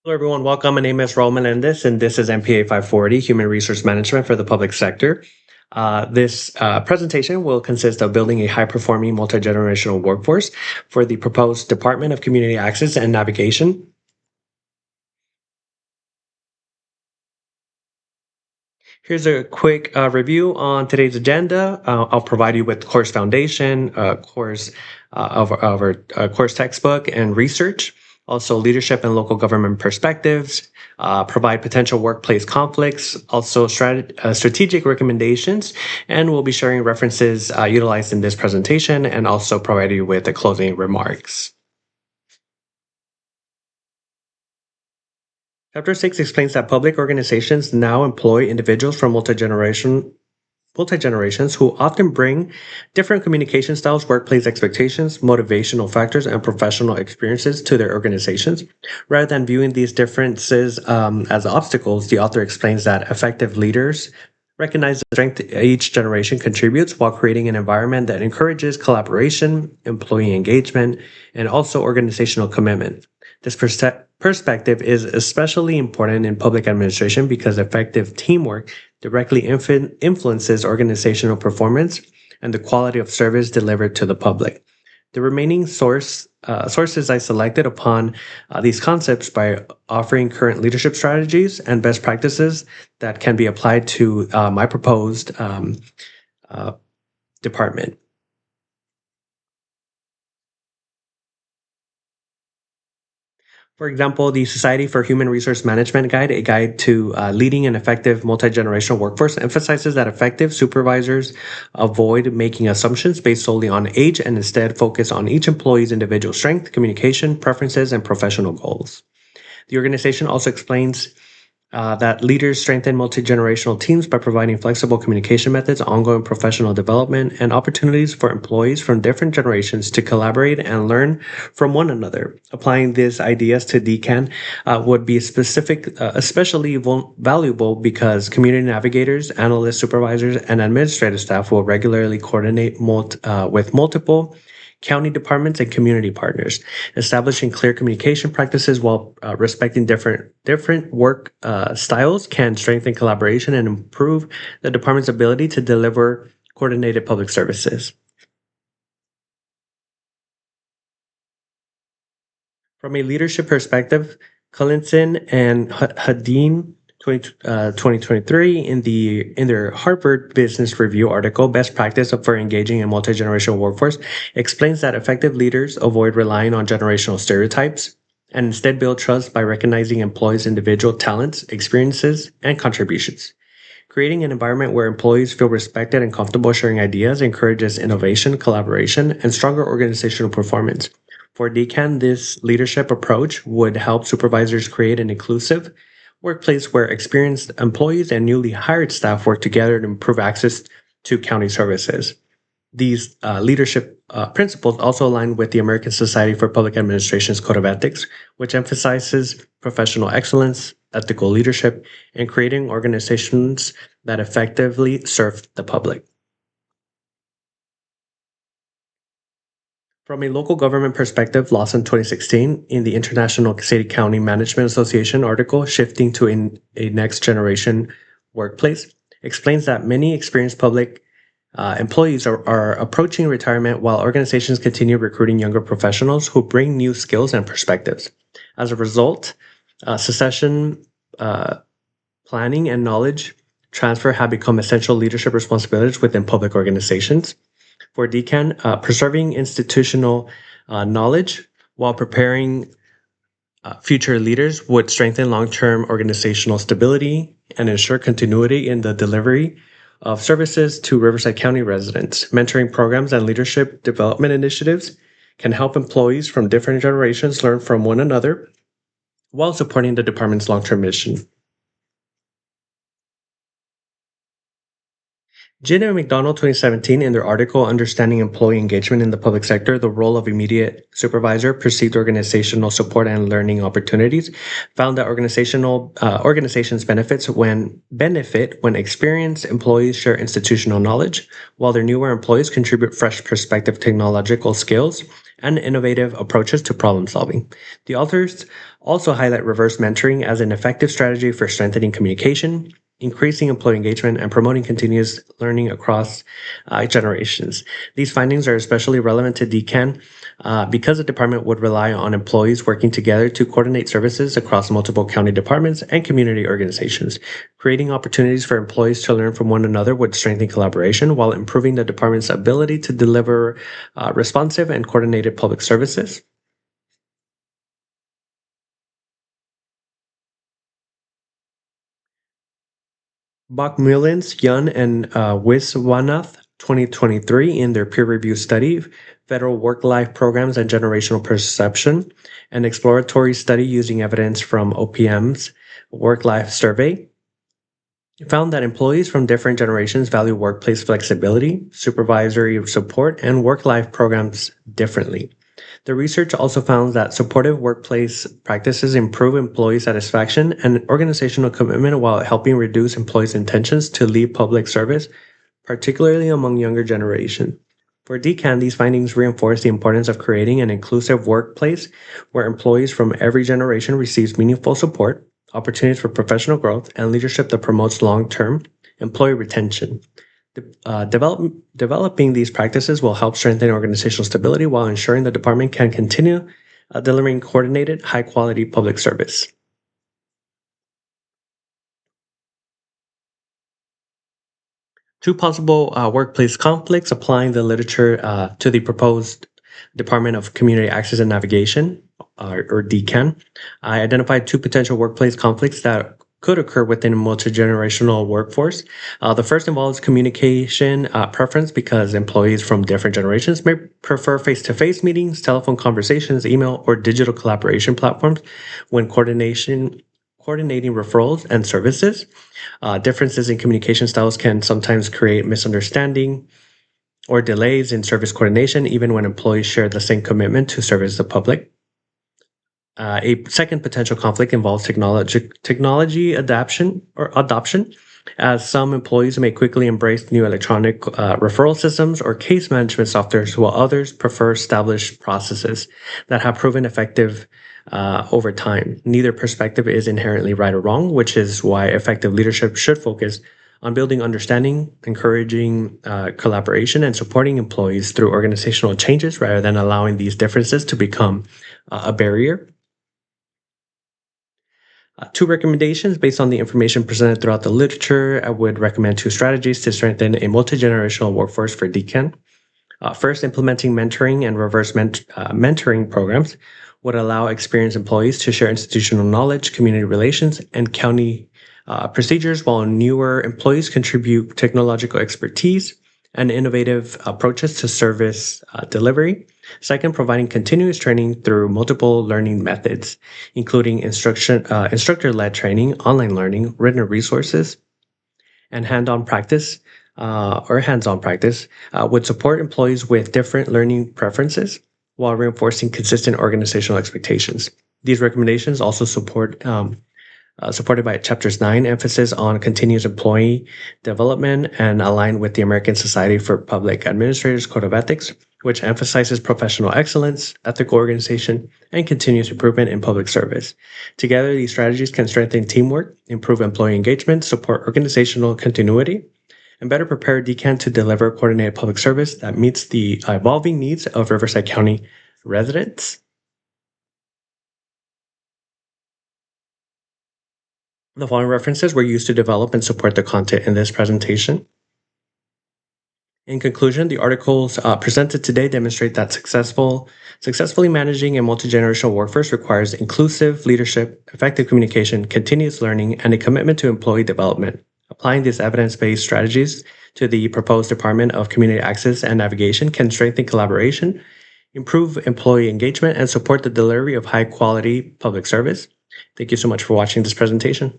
Hello, everyone. Welcome. My name is Raul Melendez, and this is MPA540, Human Resource Management for the Public Sector. This presentation will consist of building a high-performing multi-generational workforce for the proposed Department of Community Access and Navigation. Here's a quick review on today's agenda. I'll provide you with course foundation, course of our course textbook and research, also leadership and local government perspectives, provide potential workplace conflicts, also strategic recommendations, and we'll be sharing references utilized in this presentation and also provide you with the closing remarks. Chapter 6 explains that public organizations now employ individuals from multi-generations who often bring different communication styles, workplace expectations, motivational factors, and professional experiences to their organizations. Rather than viewing these differences as obstacles, the author explains that effective leaders recognize the strength each generation contributes while creating an environment that encourages collaboration, employee engagement, and also organizational commitment. This perspective is especially important in public administration because effective teamwork directly influences organizational performance and the quality of service delivered to the public. The remaining sources I selected upon these concepts by offering current leadership strategies and best practices that can be applied to my proposed department. For example, the Society for Human Resource Management Guide, a guide to leading an effective multi-generational workforce, emphasizes that effective supervisors avoid making assumptions based solely on age and instead focus on each employee's individual strength, communication, preferences, and professional goals. The organization also explains that leaders strengthen multi-generational teams by providing flexible communication methods, ongoing professional development, and opportunities for employees from different generations to collaborate and learn from one another. Applying these ideas to DCAN would be especially valuable because community navigators, analysts, supervisors, and administrative staff will regularly coordinate with multiple county departments, and community partners. Establishing clear communication practices while respecting different work styles can strengthen collaboration and improve the department's ability to deliver coordinated public services. From a leadership perspective, Cullinson and Hadeen 2023 in their Harvard Business Review article, Best Practice for Engaging a Multi-Generational Workforce, explains that effective leaders avoid relying on generational stereotypes and instead build trust by recognizing employees' individual talents, experiences, and contributions. Creating an environment where employees feel respected and comfortable sharing ideas encourages innovation, collaboration, and stronger organizational performance. For DCAN, this leadership approach would help supervisors create an inclusive workplace where experienced employees and newly hired staff work together to improve access to county services. These leadership principles also align with the American Society for Public Administration's Code of Ethics, which emphasizes professional excellence, ethical leadership, and creating organizations that effectively serve the public. From a local government perspective, Lawson 2016, in the International City County Management Association article, Shifting to a Next Generation Workplace, explains that many experienced public employees are approaching retirement while organizations continue recruiting younger professionals who bring new skills and perspectives. As a result, succession planning and knowledge transfer have become essential leadership responsibilities within public organizations. For DCAN, preserving institutional knowledge while preparing future leaders would strengthen long-term organizational stability and ensure continuity in the delivery of services to Riverside County residents. Mentoring programs and leadership development initiatives can help employees from different generations learn from one another while supporting the department's long-term mission. Ginn and McDonald 2017, in their article Understanding Employee Engagement in the Public Sector, the Role of Immediate Supervisor, Perceived Organizational Support and Learning Opportunities, found that organizations benefit when experienced employees share institutional knowledge, while their newer employees contribute fresh perspective technological skills and innovative approaches to problem solving. The authors also highlight reverse mentoring as an effective strategy for strengthening communication, increasing employee engagement, and promoting continuous learning across generations. These findings are especially relevant to DCAN because the department would rely on employees working together to coordinate services across multiple county departments and community organizations. Creating opportunities for employees to learn from one another would strengthen collaboration while improving the department's ability to deliver responsive and coordinated public services. Bachmullins, Yun, and Wiswanath 2023 in their peer-reviewed study, Federal Work-Life Programs and Generational Perception, an exploratory study using evidence from OPM's Work-Life Survey, found that employees from different generations value workplace flexibility, supervisory support, and work-life programs differently. The research also found that supportive workplace practices improve employee satisfaction and organizational commitment while helping reduce employees' intentions to leave public service, particularly among younger generations. For DCAN, these findings reinforce the importance of creating an inclusive workplace where employees from every generation receive meaningful support, opportunities for professional growth, and leadership that promotes long-term employee retention. Developing these practices will help strengthen organizational stability while ensuring the department can continue delivering coordinated, high-quality public service. Two possible workplace conflicts applying the literature to the proposed Department of Community Access and Navigation, or DCAN. I identified two potential workplace conflicts that could occur within a multi-generational workforce. The first involves communication preference because employees from different generations may prefer face-to-face meetings, telephone conversations, email, or digital collaboration platforms when coordinating referrals and services. Differences in communication styles can sometimes create misunderstanding or delays in service coordination, even when employees share the same commitment to service the public. A second potential conflict involves technology adoption, as some employees may quickly embrace new electronic referral systems or case management softwares, while others prefer established processes that have proven effective over time. Neither perspective is inherently right or wrong, which is why effective leadership should focus on building understanding, encouraging collaboration, and supporting employees through organizational changes rather than allowing these differences to become a barrier. Two recommendations based on the information presented throughout the literature. I would recommend two strategies to strengthen a multi-generational workforce for DCAN. First, implementing mentoring and reverse mentoring programs would allow experienced employees to share institutional knowledge, community relations, and county procedures, while newer employees contribute technological expertise and innovative approaches to service delivery. Second, providing continuous training through multiple learning methods, including instructor-led training, online learning, written resources, and hands-on practice would support employees with different learning preferences while reinforcing consistent organizational expectations. These recommendations also supported by Chapters 9, emphasis on continuous employee development, and aligned with the American Society for Public Administrators Code of Ethics, which emphasizes professional excellence, ethical organization, and continuous improvement in public service. Together, these strategies can strengthen teamwork, improve employee engagement, support organizational continuity, and better prepare DCAN to deliver coordinated public service that meets the evolving needs of Riverside County residents. The following references were used to develop and support the content in this presentation. In conclusion, the articles presented today demonstrate that successfully managing a multi-generational workforce requires inclusive leadership, effective communication, continuous learning, and a commitment to employee development. Applying these evidence-based strategies to the proposed Department of Community Access and Navigation can strengthen collaboration, improve employee engagement, and support the delivery of high-quality public service. Thank you so much for watching this presentation.